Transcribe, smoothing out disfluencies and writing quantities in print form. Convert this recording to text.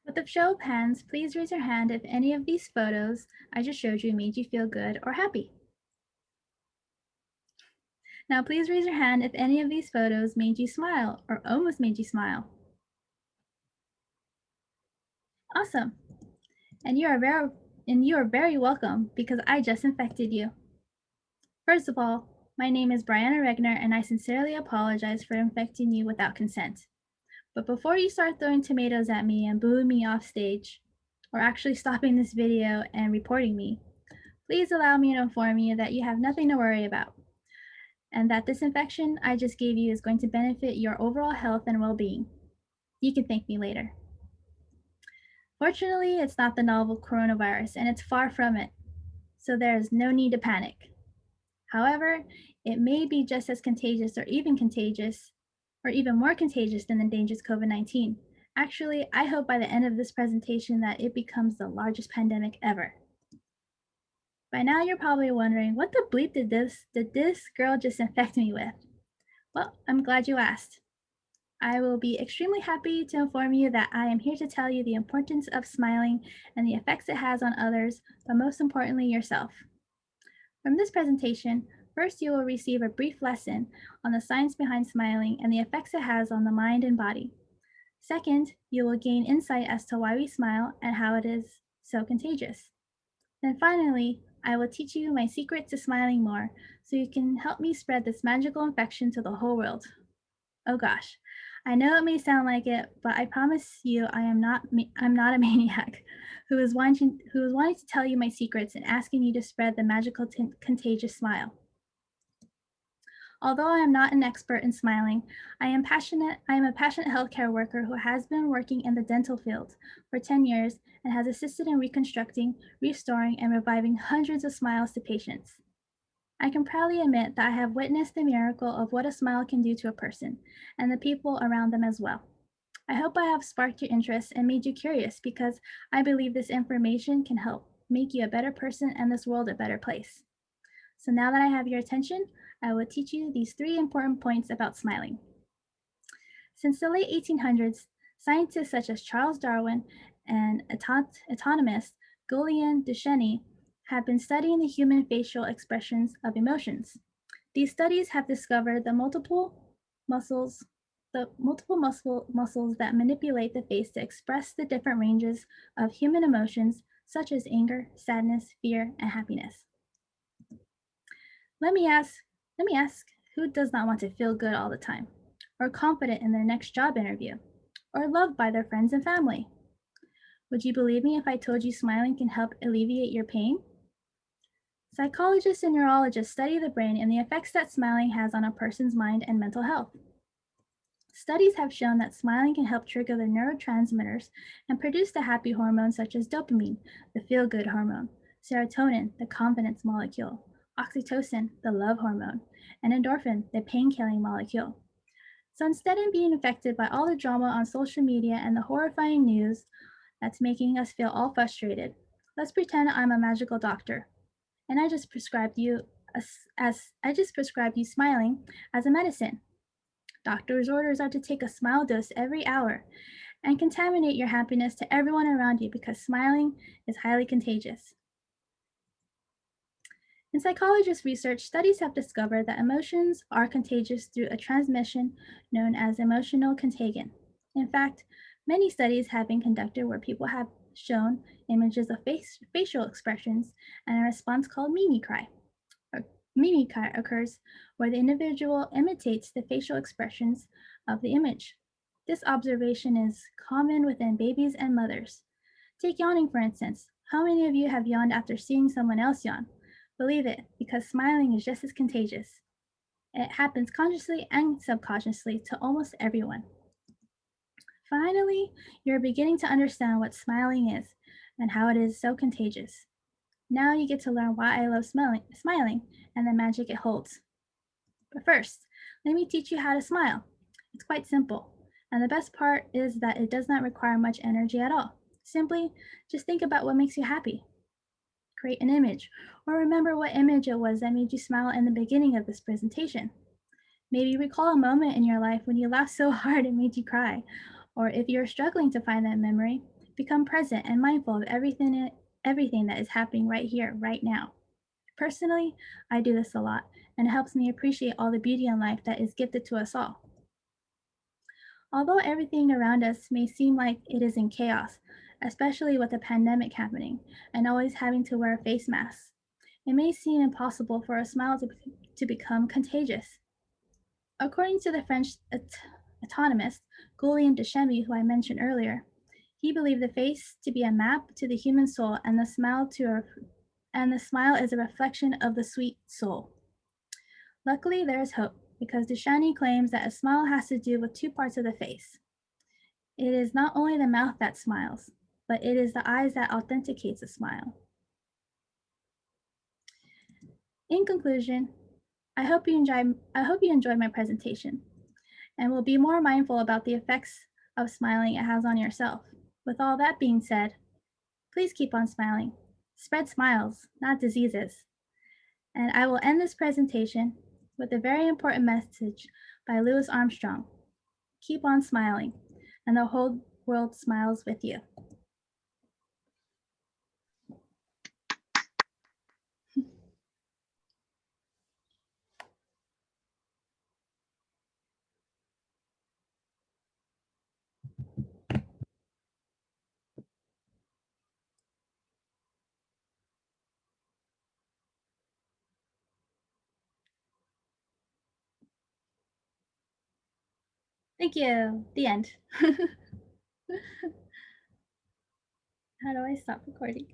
With a show of hands, please raise your hand if any of these photos I just showed you made you feel good or happy. Now please raise your hand if any of these photos made you smile or almost made you smile. Awesome. And you are very welcome because I just infected you. First of all, my name is Brianna Regner and I sincerely apologize for infecting you without consent. But before you start throwing tomatoes at me and booing me off stage, or actually stopping this video and reporting me, please allow me to inform you that you have nothing to worry about, and that this infection I just gave you is going to benefit your overall health and well-being. You can thank me later. Fortunately, it's not the novel coronavirus, and it's far from it, so there is no need to panic. However, it may be just as contagious or even more contagious than the dangerous COVID-19. Actually, I hope by the end of this presentation that it becomes the largest pandemic ever. By now, you're probably wondering, what the bleep did this girl just infect me with? Well, I'm glad you asked. I will be extremely happy to inform you that I am here to tell you the importance of smiling and the effects it has on others, but most importantly, yourself. From this presentation, first you will receive a brief lesson on the science behind smiling and the effects it has on the mind and body. Second, you will gain insight as to why we smile and how it is so contagious. Then finally, I will teach you my secret to smiling more so you can help me spread this magical infection to the whole world. Oh gosh, I know it may sound like it, but I promise you I'm not a maniac who is wanting to tell you my secrets and asking you to spread the magical contagious smile. Although I am not an expert in smiling, I am a passionate healthcare worker who has been working in the dental field for 10 years and has assisted in reconstructing, restoring, and reviving hundreds of smiles to patients. I can proudly admit that I have witnessed the miracle of what a smile can do to a person and the people around them as well. I hope I have sparked your interest and made you curious because I believe this information can help make you a better person and this world a better place. So now that I have your attention, I will teach you these 3 important points about smiling. Since the late 1800s, scientists such as Charles Darwin and anatomist Guillaume Duchenne have been studying the human facial expressions of emotions. These studies have discovered the multiple muscles that manipulate the face to express the different ranges of human emotions such as anger, sadness, fear, and happiness. Let me ask, who does not want to feel good all the time, or confident in their next job interview, or loved by their friends and family? Would you believe me if I told you smiling can help alleviate your pain? Psychologists and neurologists study the brain and the effects that smiling has on a person's mind and mental health. Studies have shown that smiling can help trigger the neurotransmitters and produce the happy hormones such as dopamine, the feel-good hormone, serotonin, the confidence molecule, oxytocin, the love hormone, and endorphin, the pain-killing molecule. So instead of being affected by all the drama on social media and the horrifying news that's making us feel all frustrated, let's pretend I'm a magical doctor, and I just prescribed you smiling as a medicine. Doctor's orders are to take a smile dose every hour and contaminate your happiness to everyone around you because smiling is highly contagious. In psychologist research, studies have discovered that emotions are contagious through a transmission known as emotional contagion. In fact, many studies have been conducted where people have shown images of facial expressions and a response called mimicry. Mimicry occurs where the individual imitates the facial expressions of the image. This observation is common within babies and mothers. Take yawning, for instance. How many of you have yawned after seeing someone else yawn? Believe it, because smiling is just as contagious. It happens consciously and subconsciously to almost everyone. Finally, you're beginning to understand what smiling is and how it is so contagious. Now you get to learn why I love smiling and the magic it holds. But first, let me teach you how to smile. It's quite simple, and the best part is that it does not require much energy at all. Simply, just think about what makes you happy. Create an image, or remember what image it was that made you smile in the beginning of this presentation. Maybe recall a moment in your life when you laughed so hard it made you cry. Or if you're struggling to find that memory, become present and mindful of everything that is happening right here, right now. Personally, I do this a lot, and it helps me appreciate all the beauty in life that is gifted to us all. Although everything around us may seem like it is in chaos, especially with the pandemic happening and always having to wear face masks, it may seem impossible for a smile to become contagious. According to the French autonomist Guillaume de Chemy, who I mentioned earlier, he believed the face to be a map to the human soul and the smile is a reflection of the sweet soul. Luckily, there is hope because Duchenne claims that a smile has to do with two parts of the face. It is not only the mouth that smiles, but it is the eyes that authenticates a smile. In conclusion, I hope you enjoyed my presentation and will be more mindful about the effects of smiling it has on yourself. With all that being said, please keep on smiling. Spread smiles, not diseases. And I will end this presentation with a very important message by Louis Armstrong. Keep on smiling, and the whole world smiles with you. Thank you. The end. How do I stop recording?